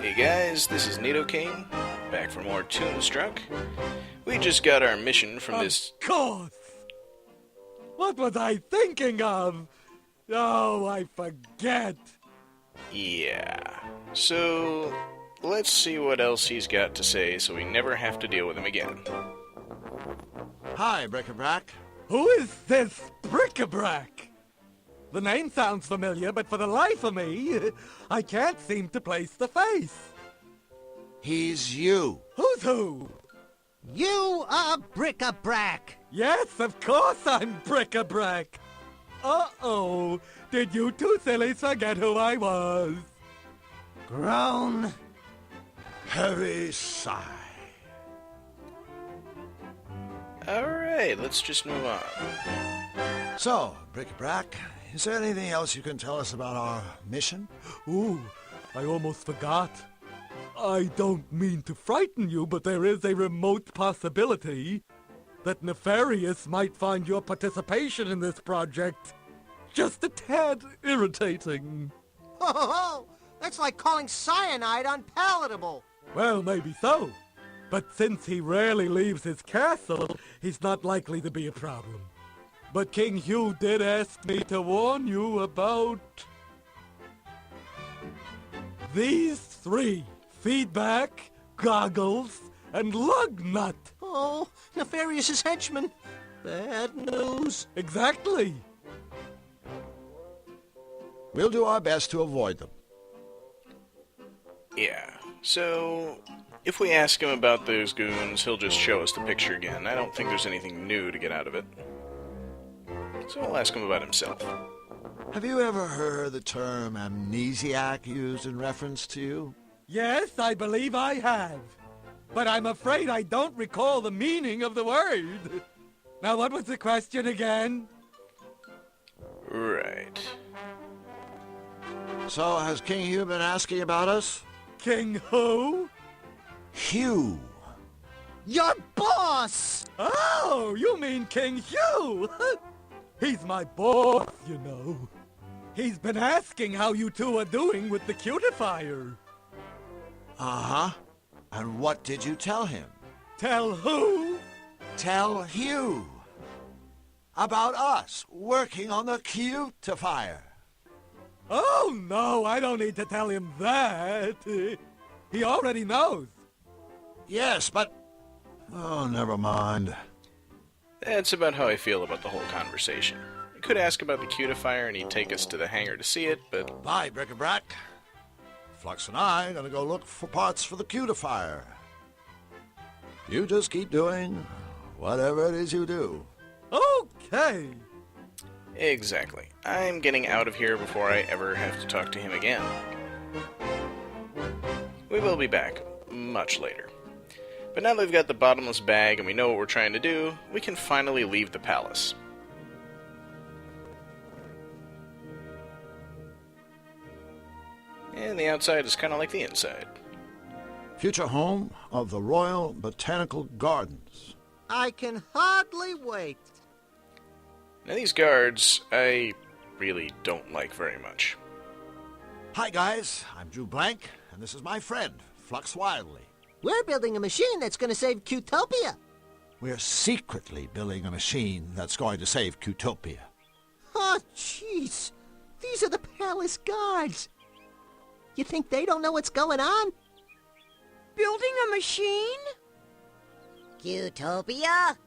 Hey guys, this is Nidoking, back for more Toonstruck. We just got our mission from this... Of course! What was I thinking of? Oh, I forget. Yeah. So, let's see what else he's got to say so we never have to deal with him again. Hi, Bric-a-Brac. Who is this Bric-a-Brac? The name sounds familiar, but for the life of me, I can't seem to place the face. He's you. Who's who? You are Bric-a-Brac. Yes, of course I'm Bric-a-Brac. Uh-oh. Did you two sillies forget who I was? Grown. Heavy sigh. Alright, let's just move on. So, Bric-a-Brac, is there anything else you can tell us about our mission? Ooh, I almost forgot. I don't mean to frighten you, but there is a remote possibility that Nefarious might find your participation in this project just a tad irritating. Oh, that's like calling cyanide unpalatable. Well, maybe so. But since he rarely leaves his castle, he's not likely to be a problem. But King Hugh did ask me to warn you about these three: Feedback, Goggles, and Lugnut. Oh, Nefarious's henchmen. Bad news. Exactly. We'll do our best to avoid them. Yeah, so... if we ask him about those goons, he'll just show us the picture again. I don't think there's anything new to get out of it. So I'll ask him about himself. Have you ever heard the term amnesiac used in reference to you? Yes, I believe I have. But I'm afraid I don't recall the meaning of the word. Now, what was the question again? Right. So, has King Hugh been asking about us? King who? Hugh. Your boss! Oh, you mean King Hugh? He's my boss, you know. He's been asking how you two are doing with the cutifier. Uh-huh. And what did you tell him? Tell who? Tell Hugh. About us working on the cutifier. Oh, no, I don't need to tell him that. He already knows. Yes, but... oh, never mind. That's about how I feel about the whole conversation. We could ask about the cutifier and he'd take us to the hangar to see it, but... Bye, Bric-a-Brac. Flux and I are gonna go look for parts for the cutifier. You just keep doing whatever it is you do. Okay. Exactly. I'm getting out of here before I ever have to talk to him again. We will be back much later. But now that we've got the bottomless bag and we know what we're trying to do, we can finally leave the palace. And the outside is kind of like the inside. Future home of the Royal Botanical Gardens. I can hardly wait. Now these guards, I really don't like very much. Hi guys, I'm Drew Blank, and this is my friend, Flux Wildly. We're building a machine that's going to save Cutopia. We're secretly building a machine that's going to save Cutopia. Oh, jeez. These are the palace guards. You think they don't know what's going on? Building a machine? Cutopia?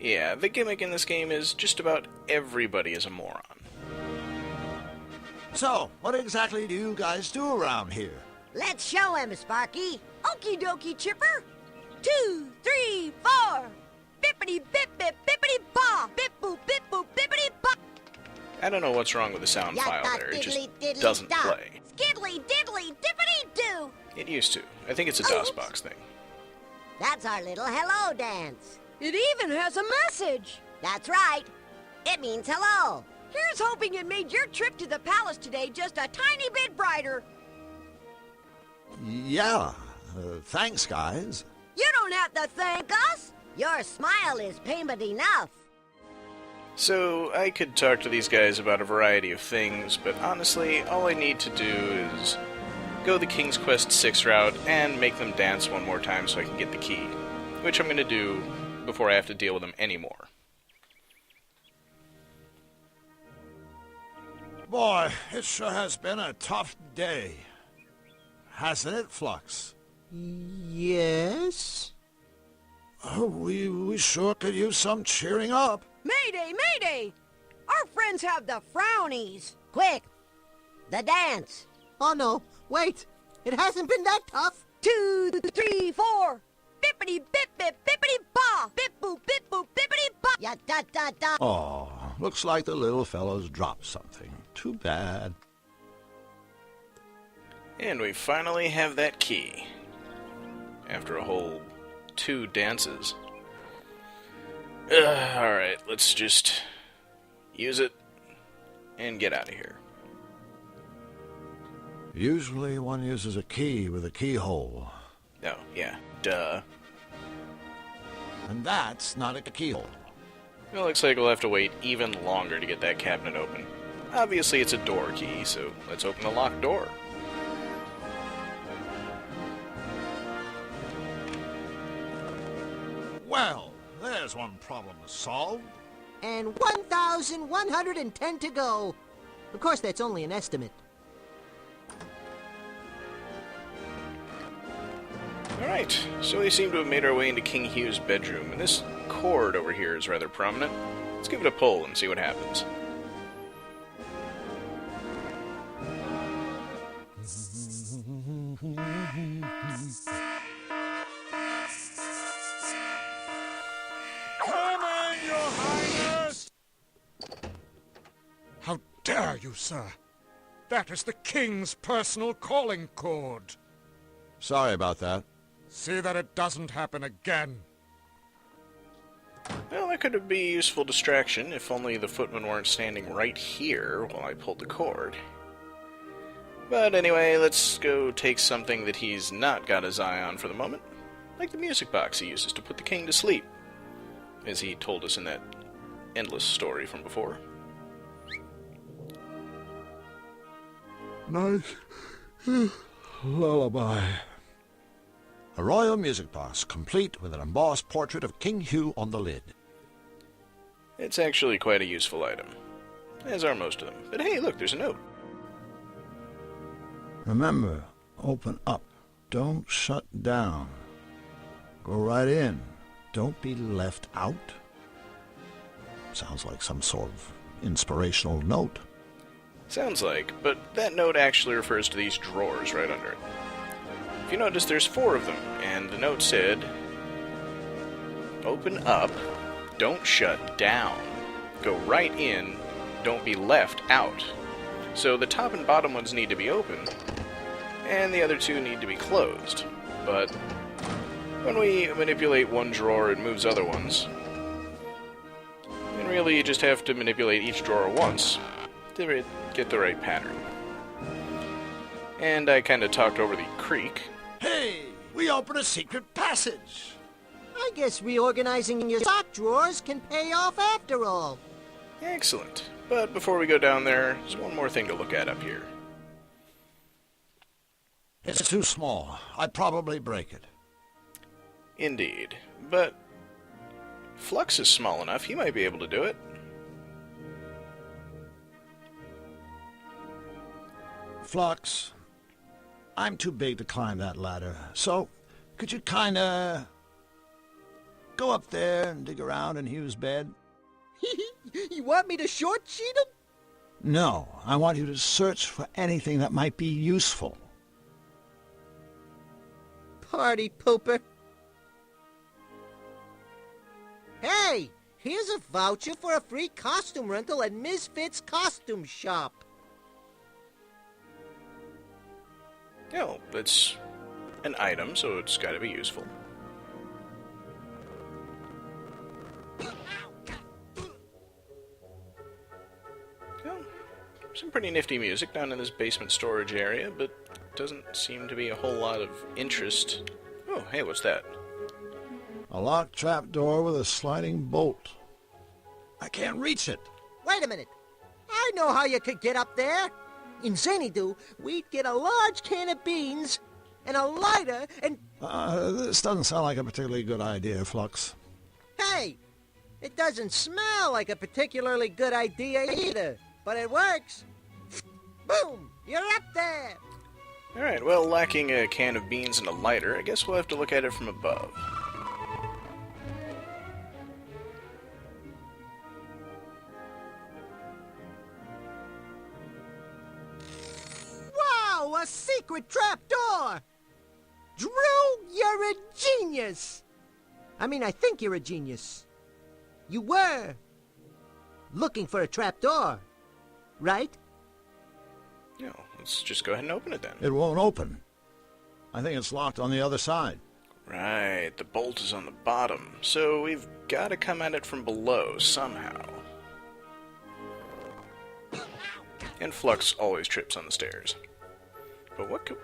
Yeah, the gimmick in this game is just about everybody is a moron. So, what exactly do you guys do around here? Let's show him, Sparky. Okie dokie, Chipper. 2, 3, 4. Bippity bip bip bippity ba. Bip boop bip boop bippity ba. I don't know what's wrong with the sound file there, it just doesn't play. Skiddly diddly dippity doo. It used to. I think it's a DOSBox thing. That's our little hello dance. It even has a message. That's right. It means hello. Here's hoping it made your trip to the palace today just a tiny bit brighter. Yeah, thanks guys. You don't have to thank us. Your smile is payment enough. So, I could talk to these guys about a variety of things, but honestly, all I need to do is go the King's Quest 6 route and make them dance one more time so I can get the key, which I'm going to do before I have to deal with them anymore. Boy, it sure has been a tough day. Hasn't it, Flux? Yes? Oh, we sure could use some cheering up. Mayday, mayday! Our friends have the frownies. Quick, the dance. Oh no, wait. It hasn't been that tough. 2, 3, 4. Bippity bip bip bippity ba. Bip boop bip boop bippity ba. Ya da da da. Oh, looks like the little fellow's dropped something. Too bad. And we finally have that key. After a whole 2 dances. Alright, let's just use it and get out of here. Usually one uses a key with a keyhole. Oh, yeah, duh. And that's not a keyhole. It looks like we'll have to wait even longer to get that cabinet open. Obviously it's a door key, so let's open the locked door. Well, there's one problem solved. And 1,110 to go. Of course, that's only an estimate. Alright, so we seem to have made our way into King Hugh's bedroom, and this cord over here is rather prominent. Let's give it a pull and see what happens. Come in, Your Highness! How dare you, sir? That is the King's personal calling cord. Sorry about that. See that it doesn't happen again. Well, that could be a useful distraction if only the footmen weren't standing right here while I pulled the cord. But anyway, let's go take something that he's not got his eye on for the moment, like the music box he uses to put the king to sleep, as he told us in that endless story from before. Nice lullaby. A royal music box, complete with an embossed portrait of King Hugh on the lid. It's actually quite a useful item, as are most of them. But hey, look, there's a note. Remember, open up. Don't shut down. Go right in. Don't be left out. Sounds like some sort of inspirational note. Sounds like, but that note actually refers to these drawers right under it. If you notice, there's 4 of them, and the note said, open up, don't shut down. Go right in, don't be left out. So the top and bottom ones need to be open, and the other 2 need to be closed. But when we manipulate one drawer, it moves other ones. And really, you just have to manipulate each drawer once to get the right pattern. And I kind of talked over the creak. Hey, we opened a secret passage. I guess reorganizing your sock drawers can pay off after all. Excellent. But before we go down there, there's one more thing to look at up here. It's too small. I'd probably break it. Indeed. But Flux is small enough, he might be able to do it. Flux, I'm too big to climb that ladder, so could you kinda go up there and dig around in Hugh's bed? You want me to short-sheet him? No, I want you to search for anything that might be useful. Party pooper. Hey, here's a voucher for a free costume rental at Misfits Costume Shop. No, it's an item, so it's gotta be useful. Well, some pretty nifty music down in this basement storage area, but doesn't seem to be a whole lot of interest. Oh, hey, what's that? A locked trap door with a sliding bolt. I can't reach it. Wait a minute. I know how you could get up there. In Xanadu, we'd get a large can of beans and a lighter and... This doesn't sound like a particularly good idea, Flux. Hey! It doesn't smell like a particularly good idea either, but it works. Boom! You're up there! Alright, well, lacking a can of beans and a lighter, I guess we'll have to look at it from above. Wow! A secret trapdoor! Drew, you're a genius! I mean, I think you're a genius. You were looking for a trapdoor, right? No, let's just go ahead and open it then. It won't open. I think it's locked on the other side. Right, the bolt is on the bottom, so we've got to come at it from below somehow. And Flux always trips on the stairs. But what could...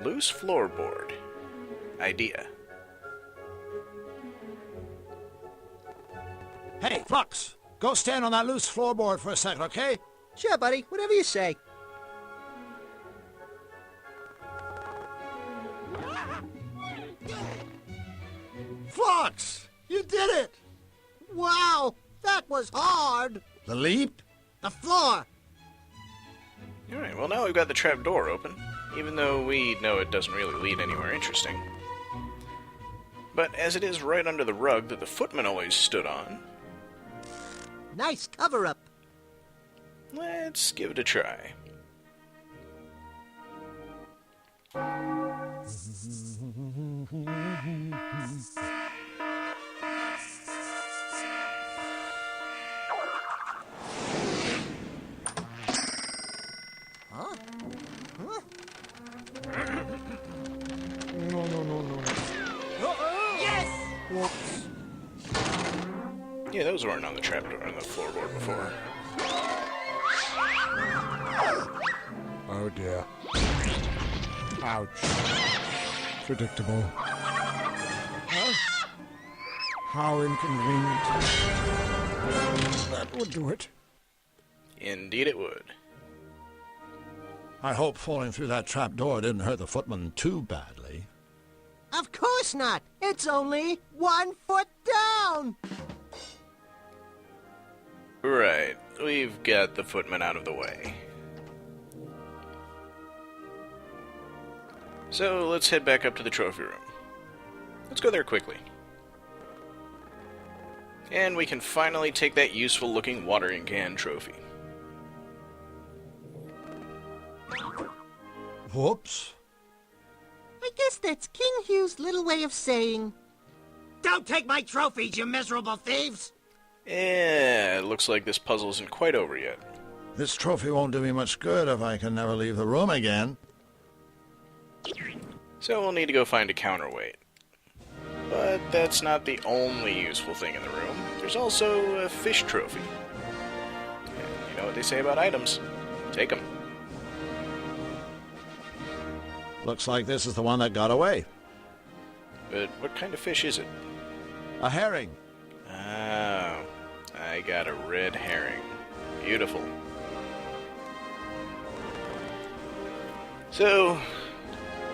Loose floorboard. Idea. Hey, Flux! Go stand on that loose floorboard for a second, okay? Sure, buddy. Whatever you say. Flux! You did it! Wow! That was hard! The leap? The floor! Alright, well now we've got the trap door open, even though we know it doesn't really lead anywhere interesting. But as it is right under the rug that the footman always stood on, Nice cover-up. let's give it a try. Yeah, those weren't on the trapdoor on the floorboard before. Oh dear. Ouch. Predictable. Huh? How inconvenient. That would do it. Indeed it would. I hope falling through that trap door didn't hurt the footman too badly. Of course not. It's only 1 foot down. Right, we've got the footman out of the way. So let's head back up to the trophy room. Let's go there quickly. And we can finally take that useful looking watering can trophy. Whoops. I guess that's King Hugh's little way of saying, "Don't take my trophies, you miserable thieves!" Yeah, it looks like this puzzle isn't quite over yet. This trophy won't do me much good if I can never leave the room again. So we'll need to go find a counterweight. But that's not the only useful thing in the room. There's also a fish trophy. And you know what they say about items. Take them. Looks like this is the one that got away. But what kind of fish is it? A herring. Oh, I got a red herring. Beautiful. So,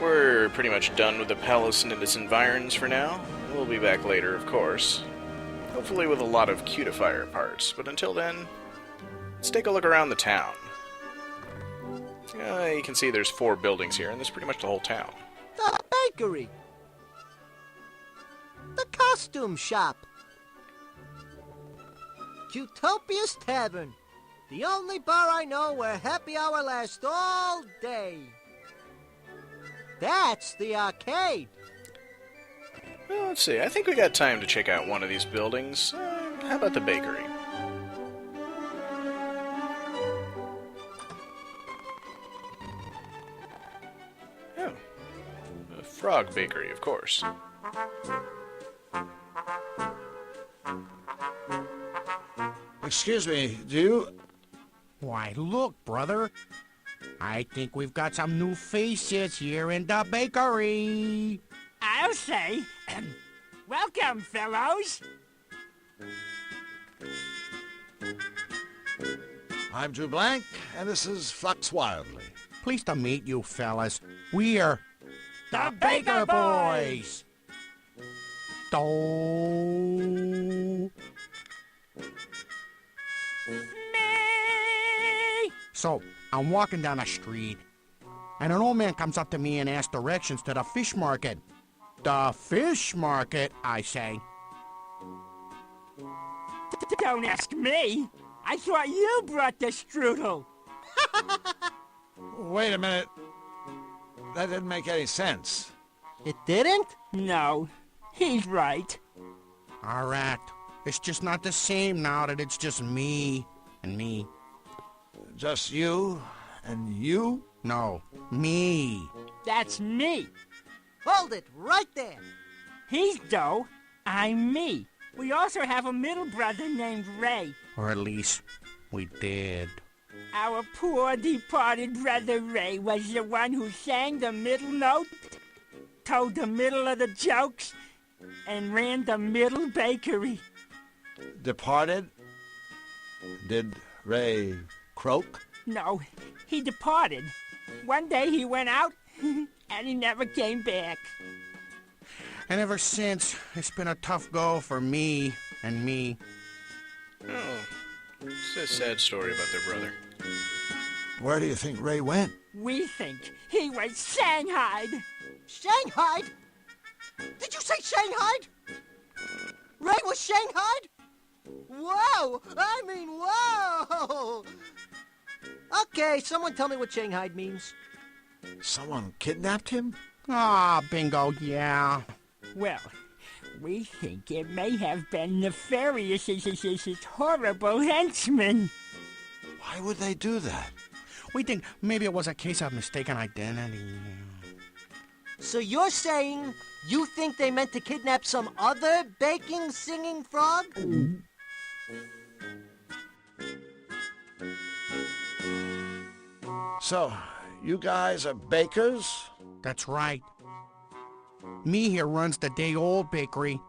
we're pretty much done with the palace and its environs for now. We'll be back later, of course. Hopefully with a lot of cutifier parts. But until then, let's take a look around the town. You can see there's 4 buildings here, and that's pretty much the whole town. The bakery. The costume shop. Cutopia's Tavern. The only bar I know where happy hour lasts all day. That's the arcade. Well, let's see. I think we got time to check out one of these buildings. How about the bakery? Oh. The Frog Bakery, of course. Excuse me, do you... Why, look, brother. I think we've got some new faces here in the bakery. I'll say, welcome, fellows. I'm Drew Blank, and this is Flux Wildly. Pleased to meet you, fellas. We're the Baker Boys. Do. Me. So, I'm walking down the street, and an old man comes up to me and asks directions to the fish market. The fish market, I say. Don't ask me. I thought you brought the strudel. Wait a minute. That didn't make any sense. It didn't? No, he's right. All right. It's just not the same now that it's just me and me. Just you and you? No, me. That's me. Hold it right there. He's Doe. I'm me. We also have a middle brother named Ray. Or at least, we did. Our poor departed brother Ray was the one who sang the middle note, told the middle of the jokes, and ran the middle bakery. Departed? Did Ray croak? No, he departed. One day he went out, and he never came back. And ever since, it's been a tough go for me and me. Oh, it's a sad story about their brother. Where do you think Ray went? We think he was shanghaied. Shanghaied? Did you say shanghaied? Ray was shanghaied? Whoa! I mean, whoa! Okay, someone tell me what shanghaied means. Someone kidnapped him? Ah, bingo, yeah. Well, we think it may have been Nefarious' horrible henchman. Why would they do that? We think maybe it was a case of mistaken identity. So you're saying you think they meant to kidnap some other baking, singing frog? So, you guys are bakers? That's right. Me here runs the day-old bakery,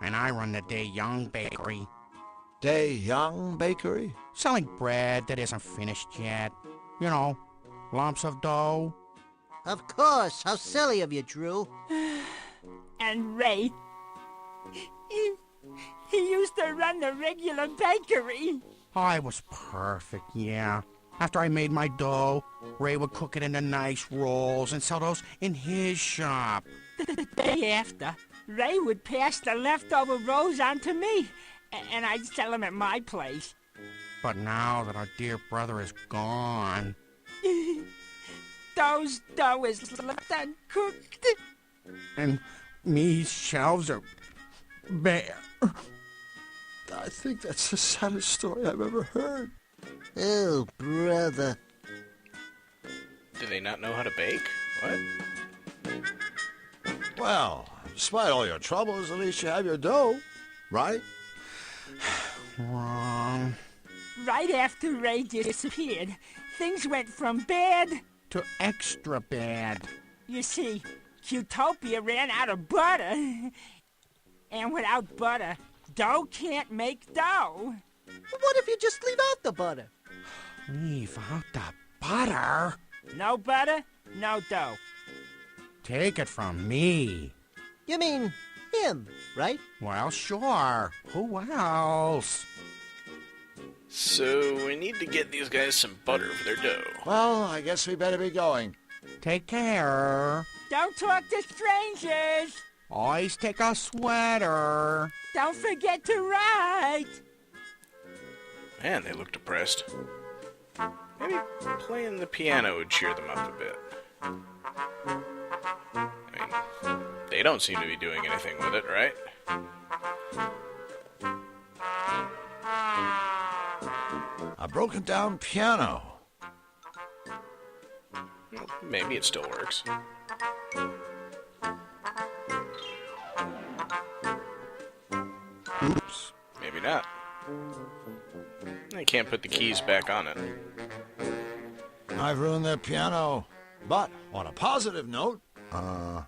and I run the day-young bakery. Day-young bakery? Selling bread that isn't finished yet. You know, lumps of dough. Of course. How silly of you, Drew. And Ray, he used to run the regular bakery. I was perfect, yeah. After I made my dough, Ray would cook it into nice rolls and sell those in his shop. The day after, Ray would pass the leftover rolls on to me, and I'd sell them at my place. But now that our dear brother is gone... Those dough is left uncooked. And me's shelves are bare. I think that's the saddest story I've ever heard. Oh, brother. Do they not know how to bake? What? Well, despite all your troubles, at least you have your dough, right? Wrong. Right after Ray disappeared, things went from bad To extra bad. You see, Qtopia ran out of butter. And without butter, dough can't make dough. What if you just leave out the butter? Leave out the butter? No butter, no dough. Take it from me. You mean him, right? Well, sure. Who else? So we need to get these guys some butter for their dough. Well, I guess we better be going. Take care. Don't talk to strangers. Always take a sweater. Don't forget to write. Man, they look depressed. Maybe playing the piano would cheer them up a bit. I mean, they don't seem to be doing anything with it, right? A broken down piano. Well, maybe it still works. Oops. Maybe not. I can't put the keys back on it. I've ruined their piano. But on a positive note, Alright,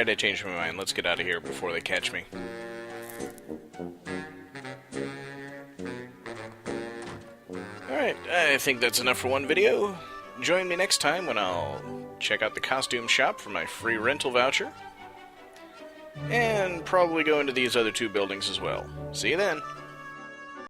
I changed my mind. Let's get out of here before they catch me. Alright, I think that's enough for one video. Join me next time when I'll check out the costume shop for my free rental voucher. And probably go into these other two buildings as well. See you then.